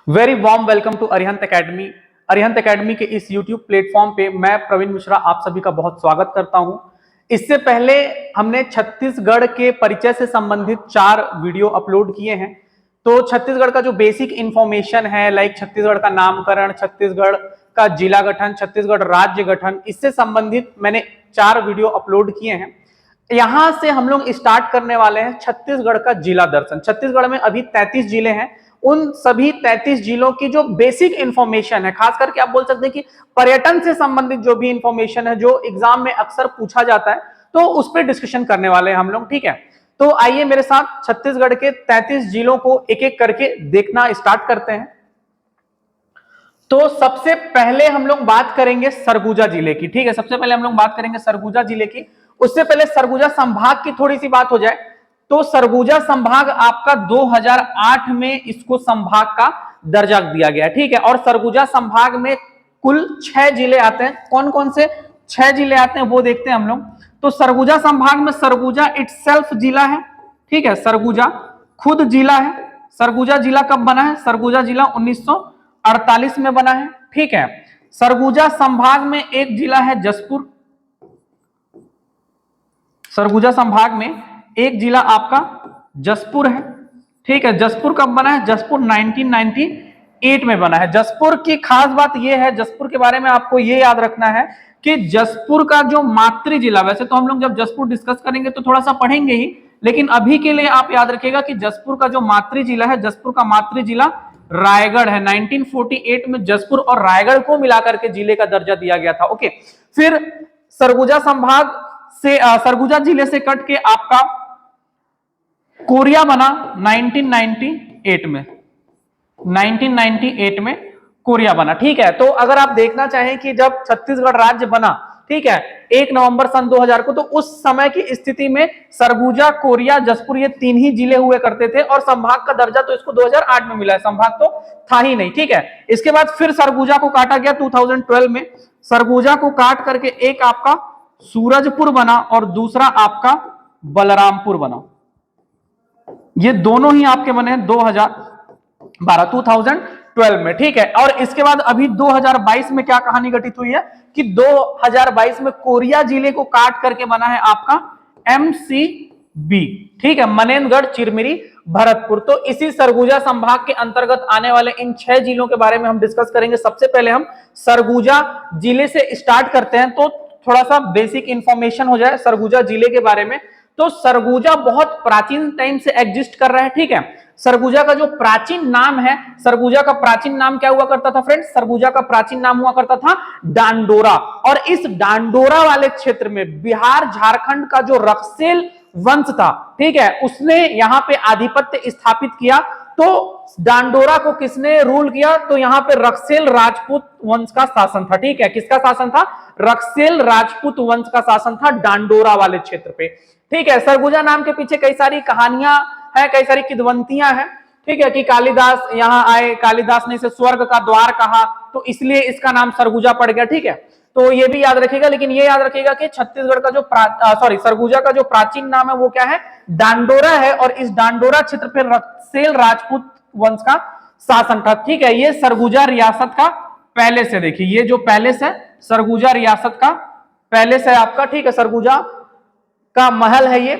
Very warm welcome to Arihant academy. Arihant academy के इस YouTube platform पे मैं प्रवीण मिश्रा आप सभी का बहुत स्वागत करता हूं। इससे पहले हमने छत्तीसगढ़ के परिचय से संबंधित 4 वीडियो अपलोड किए हैं। तो छत्तीसगढ़ का जो बेसिक इंफॉर्मेशन है, लाइक छत्तीसगढ़ का नामकरण, छत्तीसगढ़ का जिला गठन, छत्तीसगढ़ राज्य गठन, इससे संबंधित मैंने 4 वीडियो अपलोड किए हैं। यहां से हम लोग स्टार्ट करने वाले हैं छत्तीसगढ़ का जिला दर्शन। छत्तीसगढ़ में अभी 33 जिले हैं। उन सभी 33 जिलों की जो बेसिक इंफॉर्मेशन है, खास करके आप बोल सकते हैं कि पर्यटन से संबंधित जो भी इंफॉर्मेशन है, जो एग्जाम में अक्सर पूछा जाता है, तो उस पर डिस्कशन करने वाले हैं हम लोग। ठीक है, तो आइए मेरे साथ छत्तीसगढ़ के 33 जिलों को एक एक करके देखना स्टार्ट करते हैं। तो सबसे पहले हम लोग बात करेंगे सरगुजा जिले की। ठीक है, सबसे पहले हम लोग बात करेंगे सरगुजा जिले की। उससे पहले सरगुजा संभाग की थोड़ी सी बात हो जाए तो सरगुजा संभाग आपका 2008 में इसको संभाग का दर्जा दिया गया। ठीक है, और सरगुजा संभाग में कुल 6 जिले आते हैं। कौन कौन से 6 जिले आते हैं वो देखते हैं हम लोग। तो सरगुजा संभाग में सरगुजा इटसेल्फ जिला है। ठीक है, सरगुजा खुद जिला है। सरगुजा जिला कब बना है? सरगुजा जिला 1948 में बना है। ठीक है, सरगुजा संभाग में एक जिला है जसपुर। सरगुजा संभाग में एक जिला आपका जसपुर है। ठीक है, जसपुर कब बना है? जसपुर 1998 में बना है। जसपुर की खास बात यह है, जसपुर के बारे में आपको यह याद रखना है कि जसपुर का जो मातृ जिला, वैसे तो हम लोग जब जसपुर डिस्कस करेंगे तो थोड़ा सा पढ़ेंगे ही, लेकिन अभी के लिए आप याद रखिएगा कि जसपुर का जो मातृ जिला है, जसपुर का मातृ जिला रायगढ़ है। 1948 में जसपुर और रायगढ़ को मिलाकर के जिले का दर्जा दिया गया था। ओके, फिर सरगुजा संभाग से सरगुजा जिले से कट के आपका कोरिया बना 1998 में। 1998 में कोरिया बना। ठीक है, तो अगर आप देखना चाहें कि जब छत्तीसगढ़ राज्य बना, ठीक है, 1 नवंबर सन 2000 को, तो उस समय की स्थिति में सरगुजा, कोरिया, जसपुर ये 3 ही जिले हुए करते थे और संभाग का दर्जा तो इसको 2008 में मिला है। संभाग तो था ही नहीं। ठीक है, इसके बाद फिर सरगुजा को काटा गया 2012 में। सरगुजा को काट करके एक आपका सूरजपुर बना और दूसरा आपका बलरामपुर बना। ये दोनों ही आपके बने हैं 2012 में। ठीक है, और इसके बाद अभी 2022 में क्या कहानी घटित हुई है कि 2022 में कोरिया जिले को काट करके बना है आपका MCB। ठीक है, मनेन्द्रगढ़, चिरमिरी, भरतपुर। तो इसी सरगुजा संभाग के अंतर्गत आने वाले इन 6 जिलों के बारे में हम डिस्कस करेंगे। सबसे पहले हम सरगुजा जिले से स्टार्ट करते हैं, तो थोड़ा सा बेसिक इंफॉर्मेशन हो जाए सरगुजा जिले के बारे में। तो सरगुजा बहुत प्राचीन टाइम से एग्जिस्ट कर रहा है। ठीक है, सरगुजा का जो प्राचीन नाम है, सरगुजा का प्राचीन नाम क्या हुआ करता था फ्रेंड्स? सरगुजा का प्राचीन नाम हुआ करता था डांडोरा। और इस डांडोरा वाले क्षेत्र में बिहार झारखंड का जो रक्सेल वंश था, ठीक है, उसने यहां पे आधिपत्य स्थापित किया। तो डांडोरा को किसने रूल किया? तो यहां पे रक्सेल राजपूत वंश का शासन था। ठीक है, किसका शासन था? रक्सेल राजपूत वंश का शासन था डांडोरा वाले क्षेत्र पे। ठीक है, सरगुजा नाम के पीछे कई सारी कहानियां हैं, कई सारी किदवंतियां हैं। ठीक है, कि कालिदास यहां आए, कालिदास ने इसे स्वर्ग का द्वार कहा, तो इसलिए इसका नाम सरगुजा पड़ गया। ठीक है, तो ये भी याद रखिएगा। लेकिन ये याद रखिएगा कि छत्तीसगढ़ का जो सरगुजा का जो प्राचीन नाम है वो क्या है? डांडोरा है। और इस डांडोरा क्षेत्र पे रक्सेल राजपूत वंश का शासन था। ठीक है, ये सरगुजा रियासत का पैलेस है। देखिए, ये जो पैलेस है सरगुजा रियासत का पैलेस है आपका। ठीक है, सरगुजा का महल है ये।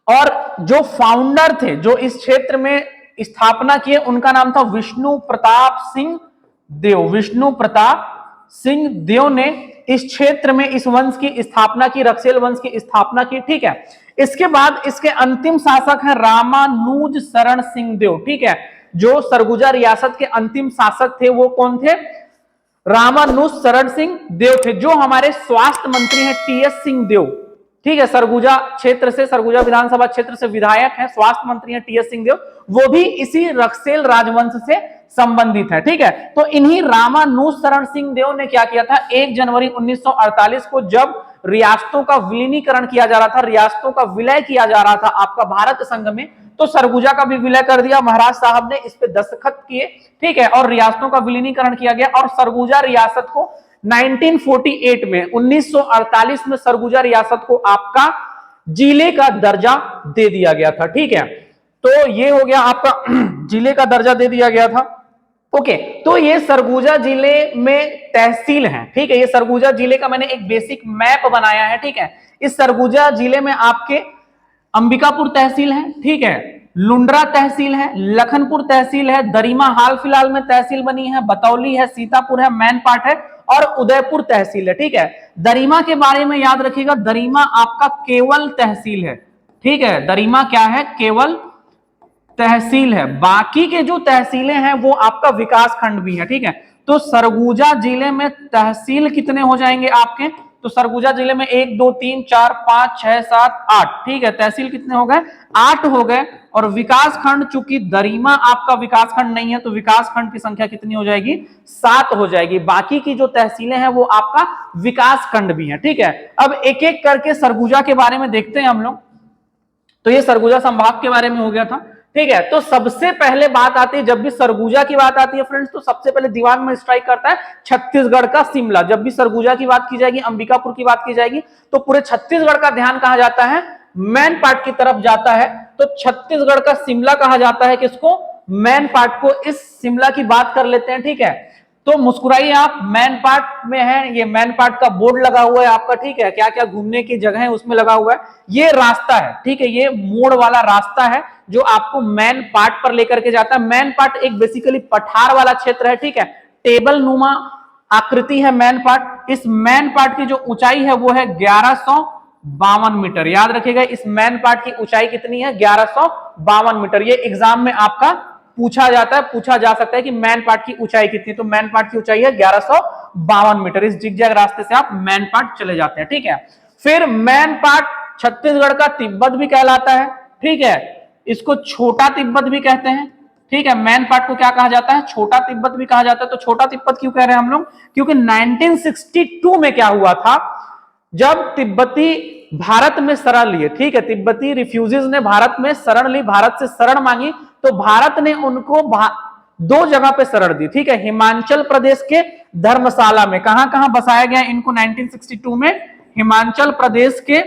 और जो फाउंडर थे, जो इस क्षेत्र में स्थापना किए, उनका नाम था विष्णु प्रताप सिंह देव। विष्णु प्रताप सिंह देव ने इस क्षेत्र में इस वंश की स्थापना की, रक्सेल वंश की स्थापना की। ठीक है, इसके बाद इसके अंतिम शासक हैं रामानुज शरण सिंह देव। ठीक है, जो सरगुजा रियासत के अंतिम शासक थे वो कौन थे? रामानुज शरण सिंह देव थे, जो हमारे स्वास्थ्य मंत्री हैं TS सिंहदेव। ठीक है, सरगुजा क्षेत्र से, सरगुजा विधानसभा क्षेत्र से विधायक हैं, स्वास्थ्य मंत्री हैं TS सिंहदेव, वो भी इसी रक्सेल राजवंश से संबंधित है। ठीक है, तो इन्हीं रामानुज शरण सिंह देव ने क्या किया था? 1 जनवरी 1948 को जब रियासतों का विलीनीकरण किया जा रहा था, रियासतों का विलय किया जा रहा था आपका भारत संघ में, तो सरगुजा का भी विलय कर दिया। महाराज साहब ने इस पे दस्तखत किए। ठीक है, और रियासतों का विलीनीकरण किया गया और सरगुजा रियासत को 1948 में, 1948 में सरगुजा रियासत को आपका जिले का दर्जा दे दिया गया था। ठीक है, तो ये हो गया आपका जिले का दर्जा दे दिया गया था। ओके, तो ये सरगुजा जिले में तहसील है, ठीक है। ये सरगुजा जिले का मैंने एक बेसिक मैप बनाया है, ठीक है। इस सरगुजा जिले में आपके अंबिकापुर तहसील है, ठीक है, लुंड्रा तहसील है, लखनपुर तहसील है, दरिमा हाल फिलहाल में तहसील बनी है, बतौली है, सीतापुर है, मैनपाट है और उदयपुर तहसील है, ठीक है। दरिमा के बारे में याद रखिएगा, दरिमा आपका केवल तहसील है, ठीक है। दरिमा क्या है? केवल तहसील है। बाकी के जो तहसीलें हैं वो आपका विकास खंड भी है, ठीक है। तो सरगुजा जिले में तहसील कितने हो जाएंगे आपके? तो सरगुजा जिले में 1 2 3 4 5 6 7 8, ठीक है। तहसील कितने हो गए? 8 हो गए। और विकास खंड, चूंकि दरिमा आपका विकास खंड नहीं है तो विकास खंड की संख्या कितनी हो जाएगी? 7 हो जाएगी। बाकी की जो तहसीलें हैं वो आपका विकास खंड भी है, ठीक है। अब एक एक करके सरगुजा के बारे में देखते हैं हम लोग। तो ये सरगुजा संभाग के बारे में हो गया था, ठीक है। तो सबसे पहले बात आती है, जब भी सरगुजा की बात आती है फ्रेंड्स, तो सबसे पहले दिमाग में स्ट्राइक करता है छत्तीसगढ़ का शिमला। जब भी सरगुजा की बात की जाएगी, अंबिकापुर की बात की जाएगी, तो पूरे छत्तीसगढ़ का ध्यान कहां जाता है? मैन पार्ट की तरफ जाता है। तो छत्तीसगढ़ का शिमला कहा जाता है किसको? मैन पार्ट को। इस शिमला की बात कर लेते हैं, ठीक है। तो मुस्कुराइए आप, मैन पार्ट में है, ये मैन पार्ट का बोर्ड लगा हुआ है आपका, ठीक है। क्या क्या घूमने की जगह है उसमें लगा हुआ है। ये रास्ता है, ठीक है, ये मोड़ वाला रास्ता है जो आपको मैन पार्ट पर लेकर के जाता है। मैन पार्ट एक बेसिकली पठार वाला क्षेत्र है, ठीक है। टेबल नुमा आकृति है मैन पार्ट। इस मैन पार्ट की जो ऊंचाई है वो है 1152 मीटर। याद रखिएगा, इस मैन पार्ट की ऊंचाई कितनी है? 1152 मीटर। ये एग्जाम में आपका पूछा जाता है, पूछा जा सकता है कि मैन पार्ट की ऊंचाई कितनी। तो मैन पार्ट की ऊंचाई है 1152 मीटर। इस जिगजैग रास्ते से आप मैन पार्ट चले जाते हैं, ठीक है। फिर मैन पार्ट छत्तीसगढ़ का तिब्बत भी कहलाता है, ठीक है। इसको छोटा तिब्बत भी कहते हैं, ठीक है। मैन पार्ट को क्या कहा जाता है? छोटा तिब्बत भी कहा जाता है। तो छोटा तिब्बत क्यों कह रहे हैं हम लोग? क्योंकि 1962 में क्या हुआ था, जब तिब्बती भारत में शरण लिए, ठीक है, तिब्बती रिफ्यूजीज ने भारत में शरण ली, भारत से शरण मांगी, तो भारत ने उनको 2 जगह पे शरण दी, ठीक है। हिमाचल प्रदेश के धर्मशाला में, कहां कहां बसाया गया इनको 1962 में? हिमाचल प्रदेश के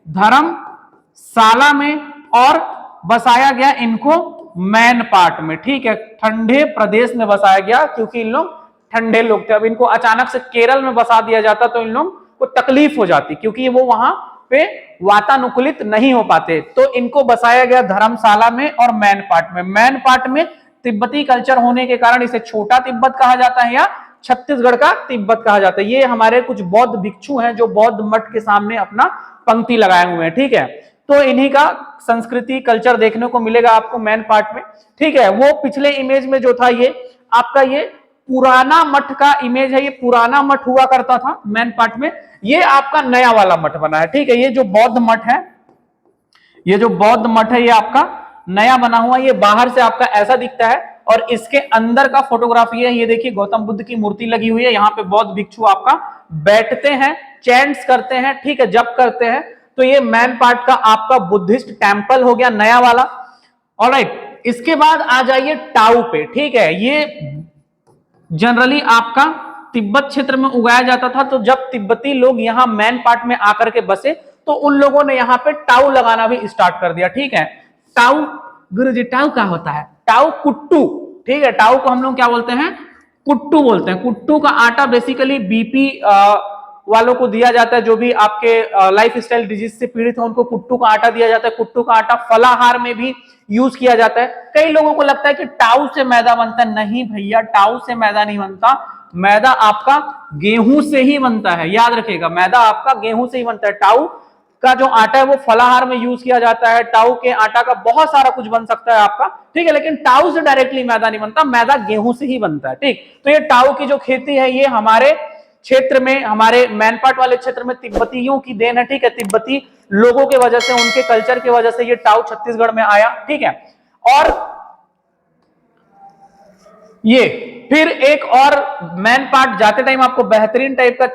धर्मशाला में, और बसाया गया इनको मैन पार्ट में, ठीक है। ठंडे प्रदेश में बसाया गया क्योंकि इन लोग ठंडे लोग थे। अब इनको अचानक से केरल में बसा दिया जाता तो इन लोग को तकलीफ हो जाती, क्योंकि वो वहां पे वातानुकूलित नहीं हो पाते। तो इनको बसाया गया धर्मशाला में और मैन पार्ट में। मैन पार्ट में तिब्बती कल्चर होने के कारण इसे छोटा तिब्बत कहा जाता है या छत्तीसगढ़ का तिब्बत कहा जाता है। ये हमारे कुछ बौद्ध भिक्षु हैं जो बौद्ध मठ के सामने अपना पंक्ति लगाए हुए हैं, ठीक है। तो इन्हीं का संस्कृति कल्चर देखने को मिलेगा आपको मैन पार्ट में, ठीक है। वो पिछले इमेज में जो था ये आपका ये पुराना मठ का इमेज है। ये पुराना मठ हुआ करता था मैन पार्ट में। ये आपका नया वाला मठ बना है, ठीक है। ये जो बौद्ध मठ है, ये जो बौद्ध मठ है, ये आपका नया बना हुआ। ये बाहर से आपका ऐसा दिखता है और इसके अंदर का फोटोग्राफी है। ये देखिए गौतम बुद्ध की मूर्ति लगी हुई है। यहाँ पे बौद्ध भिक्षु आपका बैठते हैं, चैंट्स करते हैं, ठीक है, जप करते हैं। तो ये मैन पार्ट का आपका बुद्धिस्ट टेम्पल हो गया नया वाला। ऑलराइट, इसके बाद आ जाइए टाऊ पे, ठीक है। ये जनरली आपका तिब्बत क्षेत्र में उगाया जाता था। तो जब तिब्बती लोग यहाँ मैन पार्ट में आकर के बसे तो उन लोगों ने यहाँ पे टाऊ लगाना भी स्टार्ट कर दिया, ठीक है। टाऊ, गुरुजी टाऊ क्या होता है? टाऊ कुट्टू, ठीक है। टाऊ को हम लोग क्या बोलते हैं? कुट्टू बोलते हैं। कुट्टू का आटा बेसिकली बीपी वालों को दिया जाता है, जो भी आपके लाइफ स्टाइल डिजीज से पीड़ित है उनको कुट्टू का आटा दिया जाता है। कुट्टू का आटा फलाहार में भी यूज किया जाता है। कई लोगों को लगता है कि टाऊ से मैदा बनता है। नहीं भैया, टाऊ से मैदा नहीं बनता। मैदा आपका गेहूं से ही बनता है, याद रखिएगा, मैदा आपका गेहूं से ही बनता है। टाऊ का जो आटा है वो फलाहार में यूज किया जाता है। टाऊ के आटा का बहुत सारा कुछ बन सकता है आपका, ठीक है, लेकिन टाऊ से डायरेक्टली मैदा नहीं बनता, मैदा गेहूं से ही बनता है, ठीक। तो ये टाऊ की जो खेती है ये हमारे क्षेत्र में, हमारे मैनपाट वाले क्षेत्र में तिब्बतियों की देन है, ठीक है। तिब्बती लोगों के वजह से, उनके कल्चर की वजह से ये टाऊ छत्तीसगढ़ में आया, ठीक है। और ये फिर एक और मैन पार्ट जाते टाइम आपको बेहतरीन टाइप का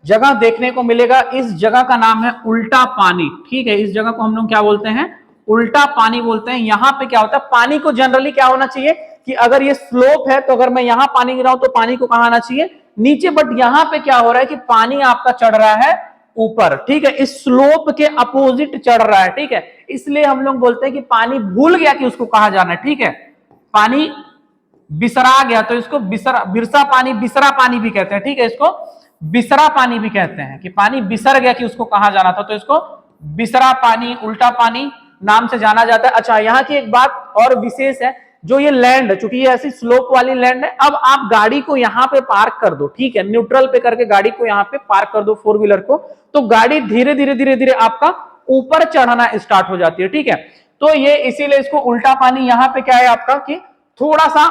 जगह देखने को मिलेगा। इस जगह का नाम है उल्टा पानी, ठीक है। इस जगह को हम लोग क्या बोलते हैं? उल्टा पानी बोलते हैं। यहाँ पे क्या होता है, पानी को जनरली क्या होना चाहिए कि अगर ये स्लोप है तो अगर मैं यहाँ पानी गिराऊं तो पानी को कहाँ आना चाहिए? नीचे। बट यहाँ पे क्या हो रहा है कि पानी आपका चढ़ रहा है ऊपर, ठीक है, इस स्लोप के अपोजिट चढ़ रहा है, ठीक है। इसलिए हम लोग बोलते हैं कि पानी भूल गया कि उसको कहाँ जाना है, ठीक है। पानी बिसरा गया तो इसको बिरसा पानी, बिसरा पानी भी कहते हैं, ठीक है, इसको बिसरा पानी भी कहते हैं कि पानी बिसर गया कि उसको कहां जाना था, तो इसको बिसरा पानी, उल्टा पानी नाम से जाना जाता है। अच्छा, यहाँ की एक बात और विशेष है, जो ये लैंड है, चूंकि ये ऐसी स्लोप वाली लैंड है, अब आप गाड़ी को यहाँ पे पार्क कर दो, ठीक है, न्यूट्रल पे करके गाड़ी को यहाँ पे पार्क कर दो, फोर व्हीलर को, तो गाड़ी धीरे धीरे धीरे धीरे आपका ऊपर चढ़ना स्टार्ट हो जाती है, ठीक है। तो ये इसीलिए इसको उल्टा पानी, यहाँ पे क्या है आपका कि थोड़ा सा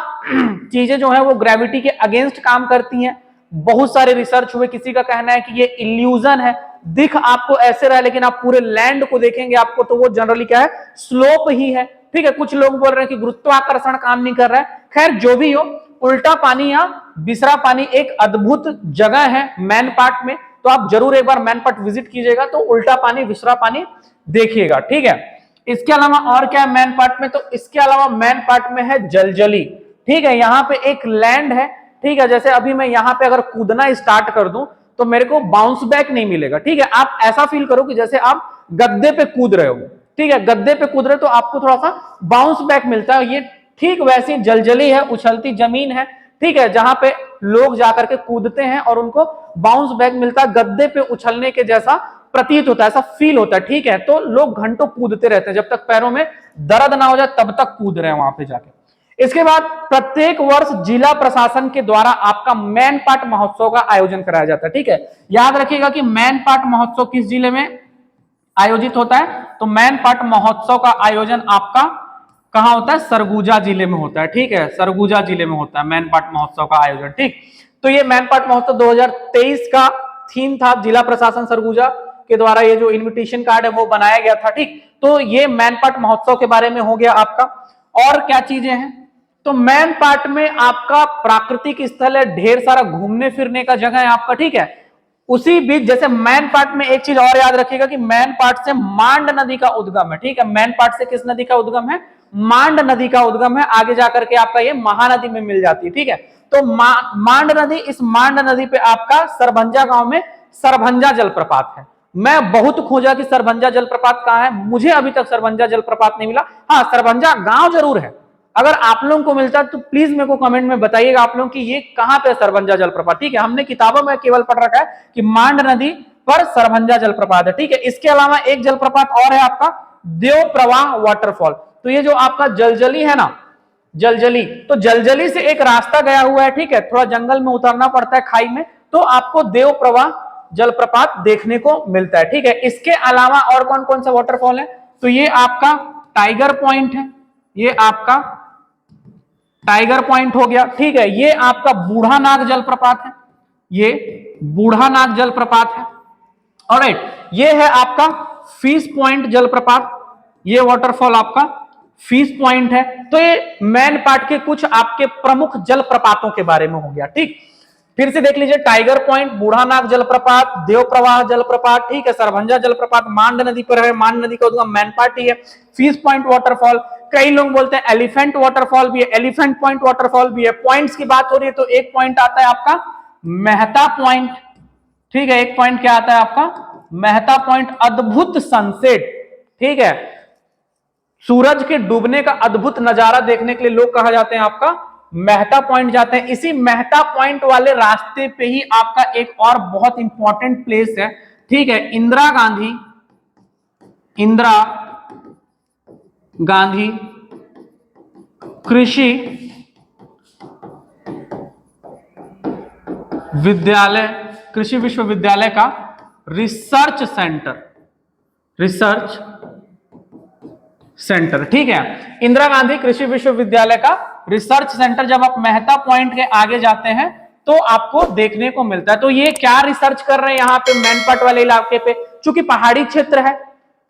चीजें जो है वो ग्रेविटी के अगेंस्ट काम करती हैं। बहुत सारे रिसर्च हुए, किसी का कहना है कि ये इल्यूजन है, दिख आपको ऐसे रहा है लेकिन आप पूरे लैंड को देखेंगे आपको तो वो जनरली क्या है, स्लोप ही है, ठीक है। कुछ लोग बोल रहे हैं कि गुरुत्वाकर्षण काम नहीं कर रहा है। खैर जो भी हो, उल्टा पानी या बिसरा पानी एक अद्भुत जगह है मैन पार्ट में, तो आप जरूर एक बार मैन पार्ट विजिट कीजिएगा तो उल्टा पानी, बिसरा पानी देखिएगा, ठीक है। इसके अलावा और क्या है मैन पार्ट में, तो इसके अलावा मैन पार्ट में है जलजली, ठीक है। यहाँ पे एक लैंड है, ठीक है, जैसे अभी मैं यहाँ पे अगर कूदना स्टार्ट कर दूं तो मेरे को बाउंस बैक नहीं मिलेगा, ठीक है। आप ऐसा फील करो कि जैसे आप गद्दे पे कूद रहे हो, ठीक है, गद्दे पे कूद रहे हो तो आपको थोड़ा सा बाउंस बैक मिलता है, ये ठीक वैसी जलजली है, उछलती जमीन है, ठीक है, जहां पे लोग जाकर के कूदते हैं और उनको बाउंस बैक मिलता है, गद्दे पे उछलने के जैसा प्रतीत होता है, ऐसा फील होता है, ठीक है। तो लोग घंटों कूदते रहते हैं, जब तक पैरों में दर्द ना हो जाए तब तक कूद रहे हैं वहां पे जाके। इसके बाद प्रत्येक वर्ष जिला प्रशासन के द्वारा आपका मैन पाट महोत्सव का आयोजन कराया जाता है, ठीक है। याद रखिएगा कि मैन पाट महोत्सव किस जिले में आयोजित होता है, तो मैन पाट महोत्सव का आयोजन आपका कहां होता है, सरगुजा जिले में होता है, ठीक है, सरगुजा जिले में होता है मैन पाट महोत्सव का आयोजन, ठीक। तो ये मैन पाट महोत्सव 2023 का थीम था, जिला प्रशासन सरगुजा के द्वारा ये जो इन्विटेशन कार्ड है वो बनाया गया था, ठीक। तो ये मैन पाट महोत्सव के बारे में हो गया आपका। और क्या चीजें हैं, तो मैन पाट में आपका प्राकृतिक स्थल है, ढेर सारा घूमने फिरने का जगह है आपका, ठीक है। उसी बीच जैसे मैन पाट में एक चीज और याद रखिएगा कि मैन पाट से मांड नदी का उद्गम है, ठीक है। मैन पाट से किस नदी का उद्गम है, मांड नदी का उद्गम है, आगे जाकर के आपका ये महानदी में मिल जाती है, ठीक है। तो मांड नदी, इस मांड नदी पे आपका सरभंजा गांव में सरभंजा जलप्रपात है। मैं बहुत खोजा कि सरभंजा जलप्रपात कहां है, मुझे अभी तक सरभंजा जलप्रपात नहीं मिला। हाँ, सरभंजा गांव जरूर है, अगर आप लोगों को मिलता तो प्लीज मेरे को कमेंट में बताइएगा आप लोग कि ये कहां पे सरभंजा जलप्रपात, ठीक है। हमने किताबों में केवल पढ़ रखा है कि मांड नदी पर सरभंजा जलप्रपात है, ठीक है। इसके अलावा एक जलप्रपात और है आपका देव प्रवाह वाटरफॉल। तो ये जो आपका जलजली है ना, जलजली, तो जलजली से एक रास्ता गया हुआ है, ठीक है, थोड़ा जंगल में उतरना पड़ता है खाई में, तो आपको देव प्रवाह जलप्रपात देखने को मिलता है, ठीक है। इसके अलावा और कौन कौन सा वाटरफॉल है, तो ये आपका टाइगर पॉइंट है, ये आपका टाइगर पॉइंट हो गया, ठीक है। ये आपका बूढ़ा नाग जलप्रपात है, ये बूढ़ा नाग जलप्रपात है। ऑलराइट, ये है आपका फिश पॉइंट जलप्रपात, ये वाटरफॉल आपका फिश पॉइंट है। तो ये मैन पार्ट के कुछ आपके प्रमुख जलप्रपातों के बारे में हो गया, ठीक। फिर से देख लीजिए, टाइगर पॉइंट, बूढ़ा नाग जलप्रपात, देव प्रवाह जलप्रपात, ठीक है, सरभंजा जलप्रपात मांड नदी पर है, मांड नदी का उद्गम मैन पार्ट ही है। फिश पॉइंट वाटरफॉल, कई लोग बोलते हैं एलिफेंट वाटरफॉल भी है, एलिफेंट पॉइंट वाटरफॉल भी है। पॉइंट्स की बात हो रही है तो एक पॉइंट आता है आपका मेहता पॉइंट, ठीक है, एक पॉइंट क्या आता है आपका मेहता पॉइंट, अद्भुत सनसेट, ठीक है, सूरज के डूबने का अद्भुत नजारा देखने के लिए लोग कहा जाते हैं आपका मेहता पॉइंट जाते हैं। इसी मेहता पॉइंट वाले रास्ते पे ही आपका एक और बहुत इंपॉर्टेंट प्लेस है, ठीक है, इंदिरा गांधी कृषि विद्यालय, कृषि विश्वविद्यालय का रिसर्च सेंटर, ठीक है, इंदिरा गांधी कृषि विश्वविद्यालय का रिसर्च सेंटर। जब आप मेहता पॉइंट के आगे जाते हैं तो आपको देखने को मिलता है। तो ये क्या रिसर्च कर रहे हैं यहाँ पे मैनपाट वाले इलाके पे, चूंकि पहाड़ी क्षेत्र है,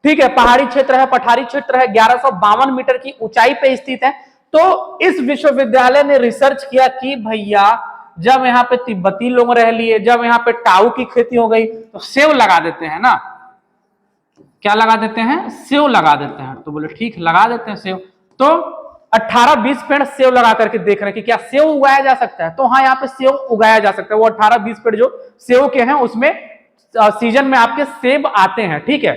ठीक है, पहाड़ी क्षेत्र है, पठारी क्षेत्र है, 1152 मीटर की ऊंचाई पे स्थित है। तो इस विश्वविद्यालय ने रिसर्च किया कि भैया जब यहाँ पे तिब्बती लोग रह लिए, जब यहाँ पे टाऊ की खेती हो गई तो सेव लगा देते हैं ना, क्या लगा देते हैं, सेव लगा देते हैं। तो बोले ठीक, लगा देते हैं सेव। तो 18-20 पेड़ सेव लगा करके देख रहे हैं कि क्या सेव उगाया जा सकता है। तो हाँ, यहाँ पे सेव उगाया जा सकता है। वो 18-20 पेड़ जो सेव के हैं उसमें सीजन में आपके सेब आते हैं, ठीक है।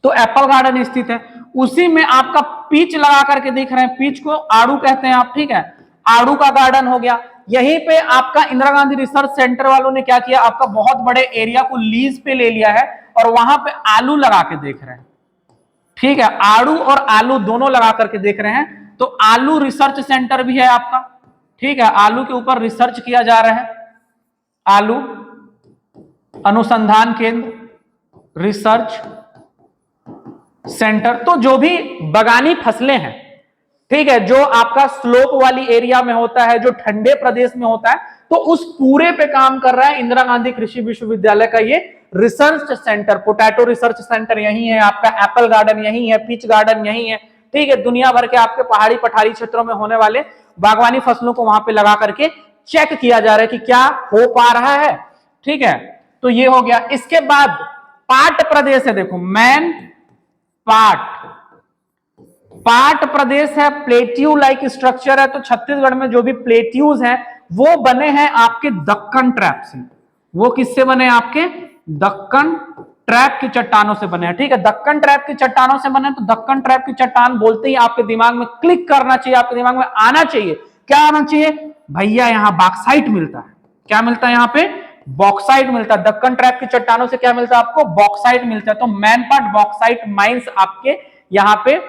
तो एप्पल गार्डन स्थित है, उसी में आपका पीच लगा करके देख रहे हैं, पीच को आड़ू कहते हैं आप, ठीक है। आड़ू का गार्डन हो गया। यहीं पे आपका इंदिरा गांधी रिसर्च सेंटर वालों ने क्या किया, आपका बहुत बड़े एरिया को लीज पे ले लिया है और वहां पे आलू लगा के देख रहे हैं। ठीक है, आड़ू और आलू दोनों लगा करके देख रहे हैं। तो आलू रिसर्च सेंटर भी है आपका। ठीक है, आलू के ऊपर रिसर्च किया जा रहा है, आलू अनुसंधान केंद्र रिसर्च सेंटर। तो जो भी बगानी फसलें हैं, ठीक है, जो आपका स्लोप वाली एरिया में होता है, जो ठंडे प्रदेश में होता है, तो उस पूरे पे काम कर रहा है इंदिरा गांधी कृषि विश्वविद्यालय का ये research centre. Potato research centre यही है आपका, एप्पल गार्डन यही है, पीच गार्डन यही है। ठीक है, दुनिया भर के आपके पहाड़ी पठारी क्षेत्रों में होने वाले बागवानी फसलों को वहां पे लगा करके चेक किया जा रहा है कि क्या हो पा रहा है। ठीक है, तो ये हो गया। इसके बाद पाट प्रदेश है, देखो मैन पाट प्रदेश है, प्लेट्यू लाइक स्ट्रक्चर है। तो छत्तीसगढ़ में जो भी प्लेट्यूज हैं वो बने हैं आपके दक्कन ट्रैप से। वो किससे बने, आपके दक्कन ट्रैप की चट्टानों से बने हैं। ठीक है, दक्कन ट्रैप की चट्टानों से बने। तो दक्कन ट्रैप की चट्टान बोलते ही आपके दिमाग में क्लिक करना चाहिए, आपके दिमाग में आना चाहिए, क्या आना चाहिए भैया, यहां बॉक्साइट मिलता है। क्या मिलता है यहाँ पे, बॉक्साइट मिलता है। दक्कन ट्रैप की चट्टानों से क्या मिलता है आपको, बॉक्साइट मिलता है। तो मैनपाट बॉक्साइट माइंस आपके यहाँ पे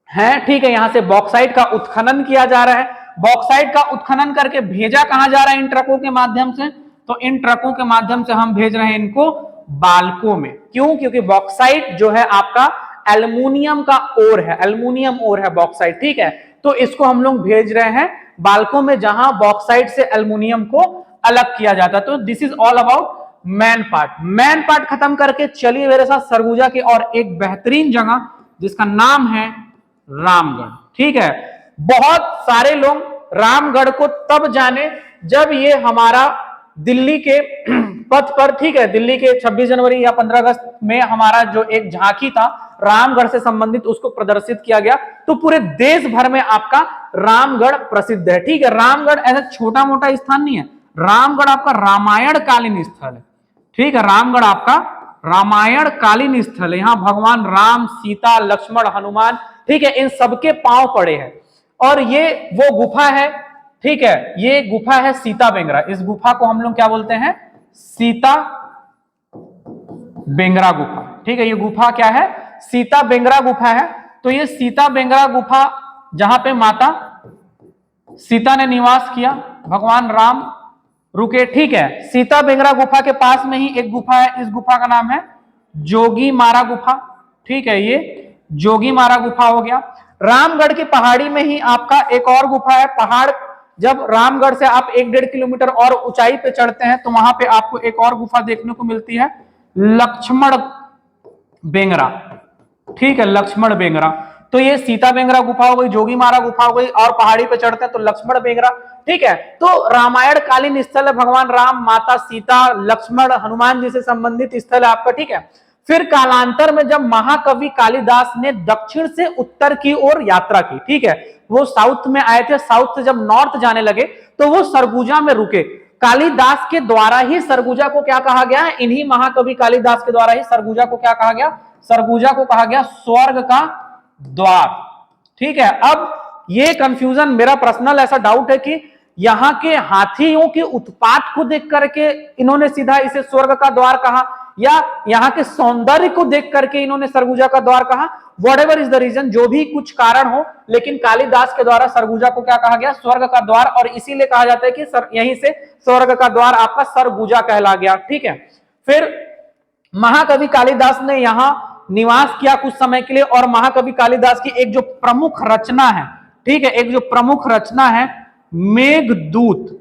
है। ठीक है, यहां से बॉक्साइट का उत्खनन किया जा रहा है। बॉक्साइट का उत्खनन करके भेजा कहां जा रहा है, इन ट्रकों के माध्यम से। तो इन ट्रकों के माध्यम से हम भेज रहे हैं इनको बाल्को में। क्यों, क्योंकि बॉक्साइट जो है आपका एल्युमिनियम का ओर है, एल्युमिनियम ओर है बॉक्साइट। ठीक है, तो इसको हम लोग भेज रहे हैं बाल्को में, जहां बॉक्साइट से एल्युमिनियम को अलग किया जाता है। तो this is all about man part खत्म करके चलिए मेरे साथ सरगुजा की और एक बेहतरीन जगह जिसका नाम है रामगढ़। ठीक है, बहुत सारे लोग रामगढ़ को तब जाने जब ये हमारा दिल्ली के पथ पर, ठीक है, दिल्ली के 26 जनवरी या 15 अगस्त में हमारा जो एक झांकी था रामगढ़ से संबंधित, उसको प्रदर्शित किया गया। तो पूरे देश भर में आपका रामगढ़ प्रसिद्ध है। ठीक है, रामगढ़ ऐसा छोटा मोटा स्थान नहीं है, रामगढ़ आपका रामायण कालीन स्थल है। ठीक है, रामगढ़ आपका रामायण कालीन स्थल है। यहां भगवान राम, सीता, लक्ष्मण, हनुमान, ठीक है, इन सबके पांव पड़े हैं। और ये वो गुफा है, ठीक है, ये गुफा है सीता बेंगरा। इस गुफा को हम लोग क्या बोलते हैं, सीता बेंगरा गुफा। ठीक है, ये गुफा क्या है, सीता बेंगरा गुफा है। तो ये सीता बेंगरा गुफा जहां पे माता सीता ने निवास किया, भगवान राम रुके। ठीक है, सीता बेंगरा गुफा के पास में ही एक गुफा है, इस गुफा का नाम है जोगी मारा गुफा। ठीक है, ये जोगी मारा गुफा हो गया। रामगढ़ की पहाड़ी में ही आपका एक और गुफा है। पहाड़ जब रामगढ़ से आप 1-1.5 किलोमीटर और ऊंचाई पे चढ़ते हैं तो वहां पे आपको एक और गुफा देखने को मिलती है, लक्ष्मण बेंगरा। ठीक है, लक्ष्मण बेंगरा। तो ये सीता बेंगरा गुफा हो गई, जोगी मारा गुफा हो गई, और पहाड़ी पे चढ़ते हैं तो लक्ष्मण बेंगरा। ठीक है, तो रामायण कालीन स्थल है, भगवान राम, माता सीता, लक्ष्मण, हनुमान जी से संबंधित स्थल है आपका। ठीक है, फिर कालांतर में जब महाकवि कालिदास ने दक्षिण से उत्तर की ओर यात्रा की, ठीक है, वो साउथ में आए थे, साउथ से जब नॉर्थ जाने लगे तो वो सरगुजा में रुके। कालिदास के द्वारा ही सरगुजा को क्या कहा गया है, इन्हीं महाकवि कालिदास के द्वारा ही सरगुजा को क्या कहा गया, सरगुजा को कहा गया स्वर्ग का द्वार। ठीक है, अब ये कंफ्यूजन, मेरा पर्सनल ऐसा डाउट है कि यहाँ के हाथियों के उत्पात को देख करके इन्होंने सीधा इसे स्वर्ग का द्वार कहा, या यहाँ के सौंदर्य को देख करके इन्होंने सरगुजा का द्वार कहा। व्हाटएवर इज द रीजन, जो भी कुछ कारण हो, लेकिन कालिदास के द्वारा सरगुजा को क्या कहा गया, स्वर्ग का द्वार। और इसीलिए कहा जाता है कि यहीं से स्वर्ग का द्वार आपका सरगुजा कहला गया। ठीक है, फिर महाकवि कालिदास ने यहां निवास किया कुछ समय के लिए, और महाकवि कालिदास की एक जो प्रमुख रचना है, ठीक है, एक जो प्रमुख रचना है मेघदूत,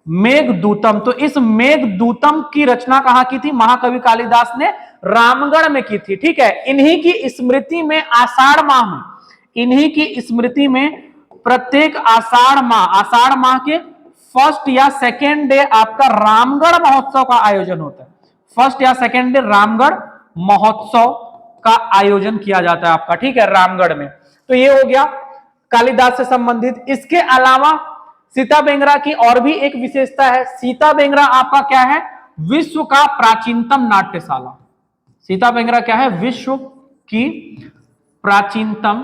मेघदूतम। तो इस मेघदूतम की रचना कहां की थी, महाकवि कालिदास ने रामगढ़ में की थी। ठीक है, इन्हीं की स्मृति में आषाढ़ माह में, इन्हीं की स्मृति में प्रत्येक आषाढ़ माह के फर्स्ट या सेकेंड डे आपका रामगढ़ महोत्सव का आयोजन होता है। फर्स्ट या सेकेंड डे रामगढ़ महोत्सव का आयोजन किया जाता है आपका। ठीक है, रामगढ़ में। तो ये हो गया कालिदास से संबंधित। इसके अलावा सीता बेंगरा की और भी एक विशेषता है। सीता बेंगरा आपका क्या है, विश्व का प्राचीनतम नाट्यशाला। सीता बेंगरा क्या है, विश्व की प्राचीनतम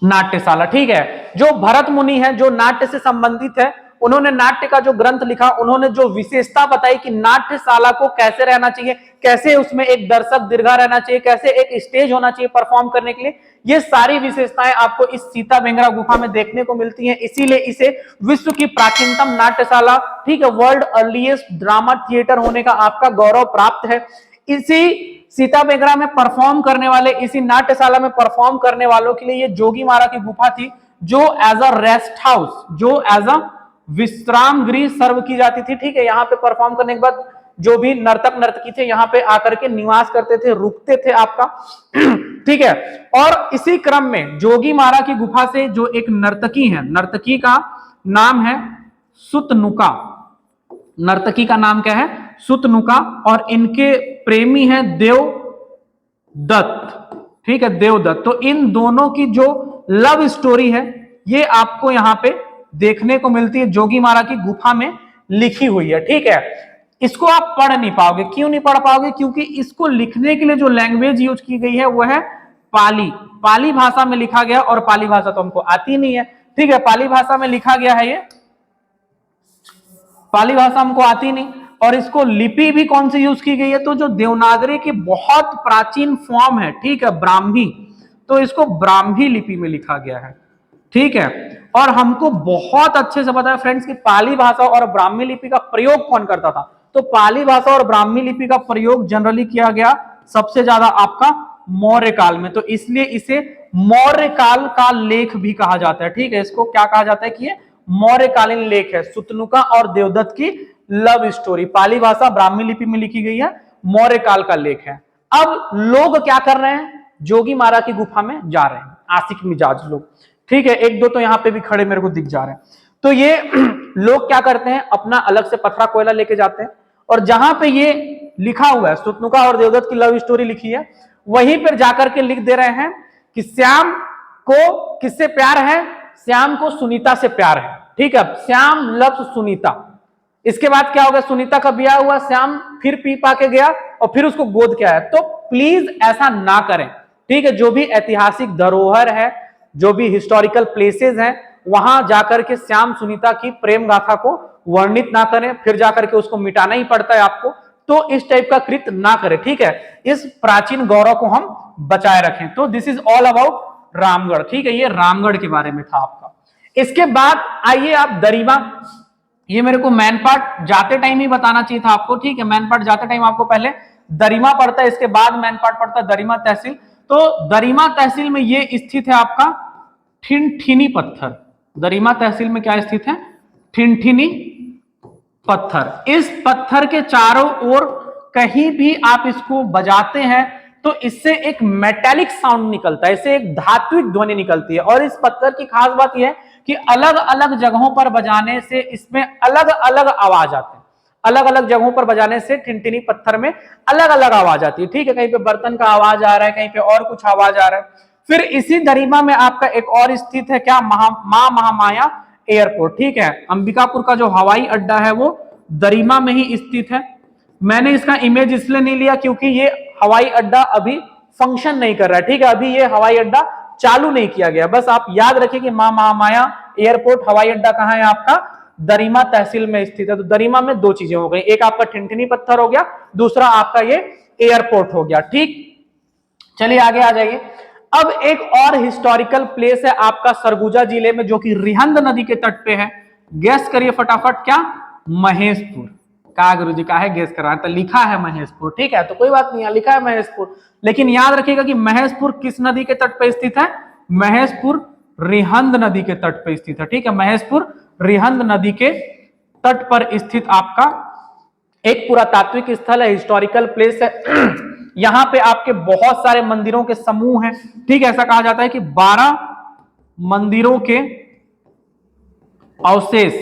नाट्यशाला, ठीक है। जो भरत मुनि है, जो नाट्य से संबंधित है, उन्होंने नाट्य का जो ग्रंथ लिखा, उन्होंने जो विशेषता बताई कि नाट्यशाला को कैसे रहना चाहिए, कैसे उसमें एक दर्शक दीर्घा रहना चाहिए, कैसे एक स्टेज होना चाहिए परफॉर्म करने के लिए, ये सारी विशेषताएं आपको इस सीता बेंगरा गुफा में देखने को मिलती हैं। इसीलिए इसे विश्व की प्राचीनतम नाट्यशाला, ठीक है, वर्ल्ड अर्लीस्ट ड्रामा थिएटर होने का आपका गौरव प्राप्त है। इसी सीता बेंगरा में परफॉर्म करने वाले, इसी नाट्यशाला में परफॉर्म करने वालों के लिए ये जोगी मारा की गुफा थी, जो एज अ रेस्ट हाउस, जो एज अ विश्राम गृह सर्व की जाती थी, ठीक है। यहाँ पे परफॉर्म करने के बाद जो भी नर्तक नर्तकी थे यहाँ पे आकर के निवास करते थे, रुकते थे आपका, ठीक है। और इसी क्रम में जोगी मारा की गुफा से जो एक नर्तकी है, नर्तकी का नाम है सुतनुका, नर्तकी का नाम क्या है, सुतनुका, और इनके प्रेमी हैं देवदत्त, ठीक है, देवदत्त। तो इन दोनों की जो लव स्टोरी है ये आपको यहां पे देखने को मिलती है, जोगी मारा की गुफा में लिखी हुई है, ठीक है। इसको आप पढ़ नहीं पाओगे, क्यों नहीं पढ़ पाओगे, क्योंकि इसको लिखने के लिए जो लैंग्वेज यूज की गई है वो है पाली, पाली भाषा में लिखा गया, और पाली भाषा तो हमको आती नहीं है, ठीक है। पाली भाषा में लिखा गया है, ये पाली भाषा हमको आती नहीं। और इसको लिपि भी कौन सी यूज की गई है, तो जो देवनागरी की बहुत प्राचीन फॉर्म है, ठीक है, ब्राह्मी, तो इसको ब्राह्मी लिपि में लिखा गया है, ठीक है। और हमको बहुत अच्छे से पता है फ्रेंड्स कि पाली भाषा और ब्राह्मी लिपि का प्रयोग कौन करता था, तो पाली भाषा और ब्राह्मी लिपि का प्रयोग जनरली किया गया सबसे ज्यादा आपका मौर्य काल में, तो इसलिए इसे मौर्य काल का लेख भी कहा जाता है, ठीक है। इसको क्या कहा जाता है कि ये मौर्यकालीन लेख है, सुतनुका और देवदत्त की लव स्टोरी, पाली भाषा ब्राह्मी लिपि में लिखी गई है, मौर्य काल का लेख है। अब लोग क्या कर रहे हैं, जोगी मारा की गुफा में जा रहे हैं, आशिक मिजाज लोग, ठीक है। एक दो तो यहाँ पे भी खड़े मेरे को दिख जा रहे हैं। तो ये लोग क्या करते हैं, अपना अलग से पथरा कोयला लेके जाते हैं, और जहां पे ये लिखा हुआ है सुतनुका और देवदत्त की लव स्टोरी लिखी है, वहीं पर जाकर के लिख दे रहे हैं कि श्याम को किससे प्यार है, श्याम को सुनीता से प्यार है, ठीक है। श्याम लव्स सुनीता। इसके बाद क्या हो गया, सुनीता का ब्याह हुआ, श्याम फिर पी पा के गया और फिर उसको गोद के आया। तो प्लीज ऐसा ना करें, ठीक है। जो भी ऐतिहासिक धरोहर है, जो भी हिस्टोरिकल प्लेसेस हैं, वहां जाकर के श्याम सुनीता की प्रेम गाथा को वर्णित ना करें, फिर जाकर के उसको मिटाना ही पड़ता है आपको, तो इस टाइप का कृत्य ना करें, ठीक है। इस प्राचीन गौरव को हम बचाए रखें। तो this is all about Ramgarh, ठीक है। ये रामगढ़ के बारे में था आपका। इसके बाद आइए आप दरिमा, ये मेरे को मैन पार्ट जाते टाइम ही बताना चाहिए था आपको, ठीक है। मैन पार्ट जाते टाइम आपको पहले दरिमा पड़ता है, इसके बाद मैन पार्ट पड़ता है दरिमा तहसील। तो दरिमा तहसील में ये स्थित है आपका ठिनठिनी पत्थर, दरिमा तहसील में क्या स्थित है, ठिनठिनी पत्थर। इस पत्थर के चारों ओर कहीं भी आप इसको बजाते हैं तो इससे एक मेटेलिक साउंड निकलता है, इससे एक धात्विक ध्वनि निकलती है। और इस पत्थर की खास बात यह है कि अलग अलग जगहों पर बजाने से इसमें अलग अलग आवाज आते हैं, अलग अलग जगहों पर बजाने से ठिनठिनी पत्थर में अलग अलग आवाज आती है, ठीक है। कहीं पे बर्तन का आवाज आ रहा है, कहीं पे और कुछ आवाज आ रहा है। फिर इसी दरिमा में आपका एक और स्थित है क्या, मां महामाया एयरपोर्ट, ठीक है। अंबिकापुर का जो हवाई अड्डा है वो दरिमा में ही स्थित है। मैंने इसका इमेज इसलिए नहीं लिया क्योंकि ये हवाई अड्डा अभी फंक्शन नहीं कर रहा है, ठीक है। अभी ये हवाई अड्डा चालू नहीं किया गया। बस आप याद रखिए कि मां महामाया एयरपोर्ट हवाई अड्डा कहां है, आपका दरिमा तहसील में स्थित है। तो दरिमा में दो चीजें हो गई, एक आपका ठिनठिनी पत्थर हो गया, दूसरा आपका ये एयरपोर्ट हो गया, ठीक। चलिए आगे आ जाइए। अब एक और हिस्टोरिकल प्लेस है आपका सरगुजा जिले में, जो कि रिहंद नदी के तट पे है। गेस करिए फटाफट, क्या, महेशपुर। कहा गुरु जी, का है गेस करा, तो लिखा है महेशपुर, ठीक है। तो कोई बात नहीं, लिखा है महेशपुर, लेकिन याद रखिएगा कि महेशपुर किस नदी के तट पे स्थित है, महेशपुर रिहंद नदी के तट पे स्थित है, ठीक है। महेशपुर रिहंद नदी के तट पर स्थित आपका एक पुरातात्विक स्थल है, हिस्टोरिकल प्लेस है। यहां पे आपके बहुत सारे मंदिरों के समूह हैं, ठीक है। ऐसा कहा जाता है कि 12 मंदिरों के अवशेष,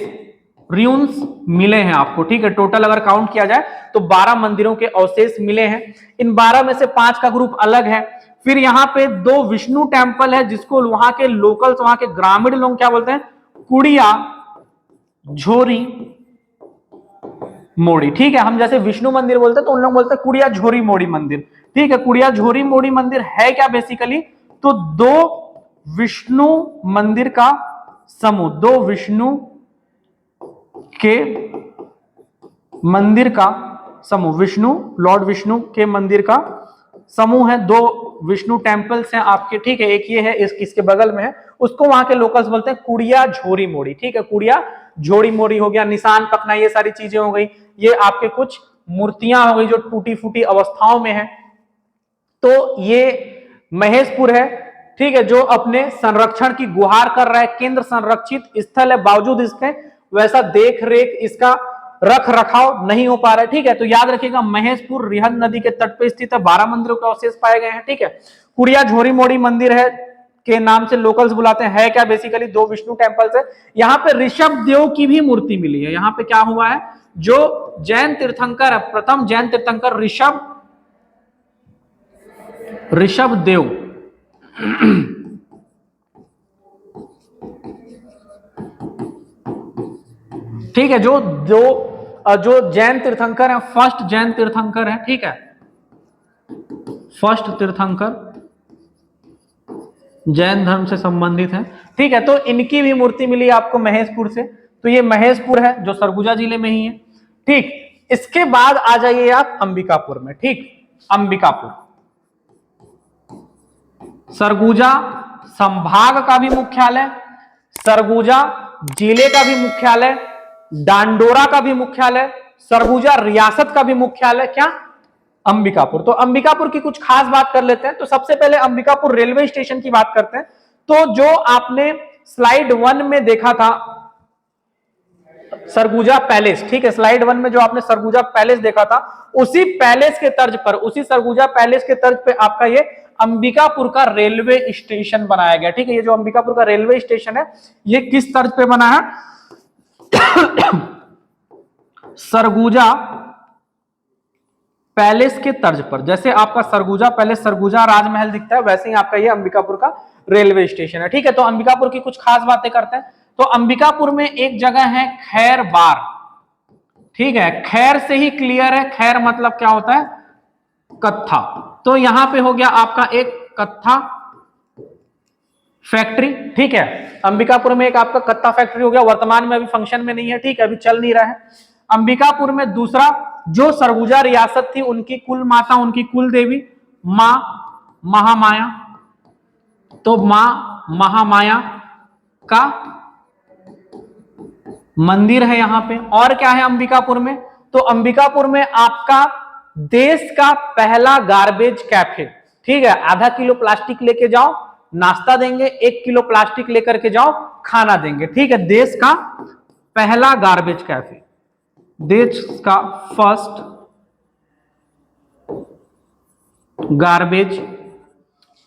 रियून्स मिले हैं आपको, ठीक है। टोटल अगर काउंट किया जाए तो 12 मंदिरों के अवशेष मिले हैं। इन 12 में से 5 का ग्रुप अलग है। फिर यहाँ पे 2 विष्णु टेम्पल है, जिसको वहां के लोकल्स, वहां के ग्रामीण लोग क्या बोलते हैं, कुड़िया झोरी मोड़ी, ठीक है। हम जैसे विष्णु मंदिर बोलते हैं तो उन लोग बोलते हैं कुड़िया झोरी मोड़ी मंदिर, ठीक है। कुड़िया झोरी मोड़ी मंदिर है क्या बेसिकली, तो 2 विष्णु मंदिर का समूह, 2 विष्णु के मंदिर का समूह, विष्णु, लॉर्ड विष्णु के मंदिर का समूह है, 2 विष्णु टेम्पल्स हैं आपके, ठीक है। एक ये है, इसके बगल में है, उसको वहां के लोकल्स बोलते हैं कुड़िया झोरी मोड़ी, ठीक है। कुड़िया झोड़ी मोड़ी हो गया, निशान पखना, ये सारी चीजें हो गई। ये आपके कुछ मूर्तियां हो गई जो टूटी फूटी अवस्थाओं में है। तो ये महेशपुर है, ठीक है, जो अपने संरक्षण की गुहार कर रहा है। केंद्र संरक्षित स्थल है, बावजूद इसके वैसा देख रेख, इसका रख रखाव नहीं हो पा रहा है, ठीक है। तो याद रखिएगा, महेशपुर रिहंद नदी के तट पर स्थित है, 12 मंदिरों के अवशेष पाए गए हैं, ठीक है। कुड़िया झोरी मोड़ी मंदिर है के नाम से लोकल्स बुलाते हैं। है क्या? बेसिकली 2 विष्णु टेम्पल्स है। यहाँ पे ऋषभ देव की भी मूर्ति मिली है। यहाँ पे क्या हुआ है, जो जैन तीर्थंकर है, प्रथम जैन तीर्थंकर ऋषभ देव ठीक है, जो जैन तीर्थंकर है, फर्स्ट जैन तीर्थंकर है, ठीक है, फर्स्ट तीर्थंकर जैन धर्म से संबंधित है, ठीक है। तो इनकी भी मूर्ति मिली आपको महेशपुर से। तो ये महेशपुर है जो सरगुजा जिले में ही है, ठीक। इसके बाद आ जाइए आप अंबिकापुर में, ठीक। अंबिकापुर सरगुजा संभाग का भी मुख्यालय, सरगुजा जिले का भी मुख्यालय, डांडोरा का भी मुख्यालय, सरगुजा रियासत का भी मुख्यालय, क्या? अंबिकापुर। तो अंबिकापुर की कुछ खास बात कर लेते हैं। तो सबसे पहले अंबिकापुर रेलवे स्टेशन की बात करते हैं। तो जो आपने स्लाइड 1 में देखा था सरगुजा पैलेस, ठीक है, स्लाइड 1 में जो आपने सरगुजा पैलेस देखा था, उसी पैलेस के तर्ज पर, उसी सरगुजा पैलेस के तर्ज पे आपका ये अंबिकापुर का रेलवे स्टेशन बनाया गया, ठीक है। ये जो अंबिकापुर का रेलवे स्टेशन है, ये किस तर्ज पे बना है? सरगुजा पैलेस के तर्ज पर। जैसे आपका सरगुजा पैलेस, सरगुजा राजमहल दिखता है, वैसे ही आपका ये अंबिकापुर का रेलवे स्टेशन है, ठीक है। तो अंबिकापुर की कुछ खास बातें करते हैं। तो अंबिकापुर में एक जगह है खैर बार, ठीक है। खैर से ही क्लियर है, खैर मतलब क्या होता है? कत्था। तो यहां पे हो गया आपका एक कत्था फैक्ट्री, ठीक है। अंबिकापुर में एक आपका कत्था फैक्ट्री हो गया, वर्तमान में अभी फंक्शन में नहीं है, ठीक है, अभी चल नहीं रहा है। अंबिकापुर में दूसरा, जो सरगुजा रियासत थी, उनकी कुल माता, उनकी कुल देवी मां महामाया, तो मां महामाया का मंदिर है यहां पे। और क्या है अंबिकापुर में? तो अंबिकापुर में आपका देश का पहला गार्बेज कैफे, ठीक है। आधा किलो प्लास्टिक लेके जाओ, नाश्ता देंगे, 1 किलो प्लास्टिक लेकर के जाओ, खाना देंगे, ठीक है। देश का पहला गार्बेज कैफे, देश का फर्स्ट गार्बेज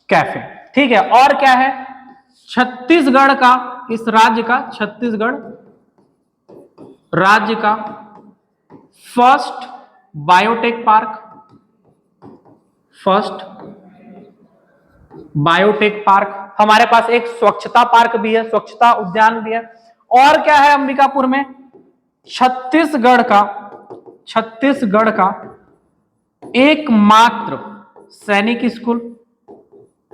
कैफे, ठीक है। और क्या है? छत्तीसगढ़ का, इस राज्य का, छत्तीसगढ़ राज्य का first biotech park, first biotech park. हमारे पास एक स्वच्छता पार्क भी है, स्वच्छता उद्यान भी है। और क्या है अंबिकापुर में? छत्तीसगढ़ का एकमात्र सैनिक स्कूल,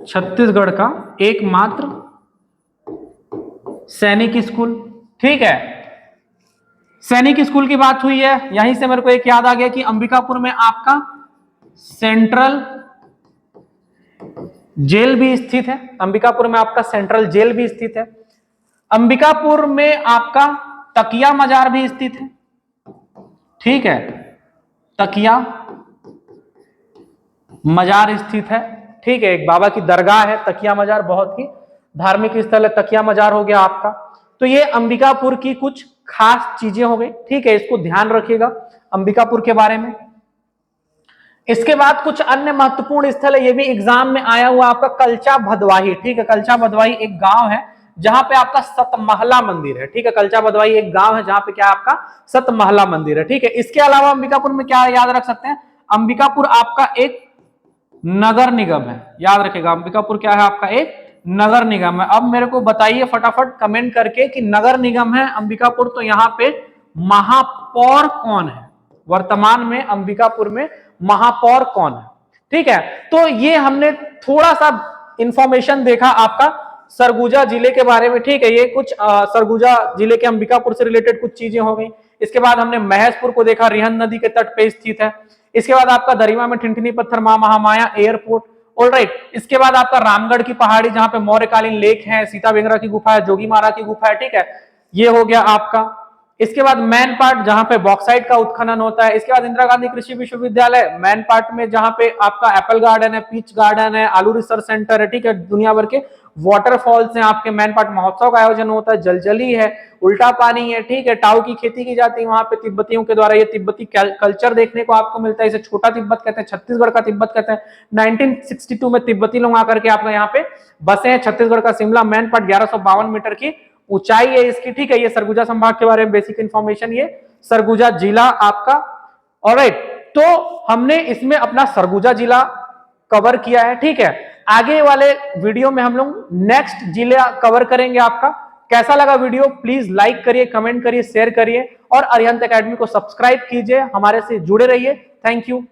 छत्तीसगढ़ का एकमात्र सैनिक स्कूल, ठीक है। सैनिक स्कूल की बात हुई है, यहीं से मेरे को एक याद आ गया कि अंबिकापुर में आपका सेंट्रल जेल भी स्थित है, अंबिकापुर में आपका सेंट्रल जेल भी स्थित है। अंबिकापुर में आपका तकिया मजार भी स्थित है, ठीक है, तकिया मजार स्थित है, ठीक है। एक बाबा की दरगाह है तकिया मजार, बहुत ही धार्मिक स्थल है तकिया मजार हो गया आपका। तो ये अंबिकापुर की कुछ खास चीजें हो गई, ठीक है, इसको ध्यान रखिएगा अंबिकापुर के बारे में। इसके बाद कुछ अन्य महत्वपूर्ण स्थल है, ये भी एग्जाम में आया हुआ आपका कलचा भदवाही, ठीक है। कलचा भदवाही एक गांव है जहां पे आपका सतमहला मंदिर है, ठीक है। कलचा भदवाही एक गांव है जहां पे क्या आपका सतमहला मंदिर है, ठीक है। इसके अलावा अंबिकापुर में क्या याद रख सकते हैं? अंबिकापुर आपका एक नगर निगम है, याद रखेगा। अंबिकापुर क्या है? आपका एक नगर निगम है। अब मेरे को बताइए फटाफट कमेंट करके कि नगर निगम है अंबिकापुर, तो यहाँ पे महापौर कौन है? वर्तमान में अंबिकापुर में महापौर कौन है, ठीक है। तो ये हमने थोड़ा सा इंफॉर्मेशन देखा आपका सरगुजा जिले के बारे में, ठीक है। ये कुछ सरगुजा जिले के अंबिकापुर से रिलेटेड कुछ चीजें हो गई। इसके बाद हमने महसपुर को देखा, रिहंद नदी के तट पे स्थित है। इसके बाद आपका दरिमा में ठिनठिनी पत्थर मां महामाया एयरपोर्ट, ऑलराइट। इसके बाद आपका रामगढ़ की पहाड़ी जहां पे मौर्यकालीन लेक है, सीता बेंगरा की गुफा है, जोगी मारा की गुफा है, ठीक है। ये हो गया आपका। इसके बाद मैन पार्ट जहां पे बॉक्साइट का उत्खनन होता है। इसके बाद इंदिरा गांधी कृषि विश्वविद्यालय मैन पार्ट में, जहां पे आपका एप्पल गार्डन है, पीच गार्डन है, आलू रिसर्च सेंटर है, ठीक है। दुनिया भर के वाटरफॉल्स हैं आपके। मैन पार्ट महोत्सव का आयोजन होता है, जलजली है, उल्टा पानी है, ठीक है। टाऊ की खेती की जाती है वहां पे तिब्बतियों के द्वारा। ये तिब्बती कल्चर देखने को आपको मिलता है। इसे छोटा तिब्बत कहते हैं, छत्तीसगढ़ का तिब्बत कहते हैं। 1962 में तिब्बती लोग आकर के आपका यहाँ पे बसे हैं। छत्तीसगढ़ का शिमला। मैन पार्ट 1152 मीटर की ऊंचाई है इसकी, ठीक है। ये सरगुजा संभाग के बारे में बेसिक इंफॉर्मेशन, ये सरगुजा जिला आपका, ऑलराइट। तो हमने इसमें अपना सरगुजा जिला कवर किया है, ठीक है। आगे वाले वीडियो में हम लोग नेक्स्ट जिला कवर करेंगे आपका। कैसा लगा वीडियो प्लीज लाइक करिए, कमेंट करिए, शेयर करिए और अरिहंत एकेडमी को सब्सक्राइब कीजिए। हमारे से जुड़े रहिए। Thank you.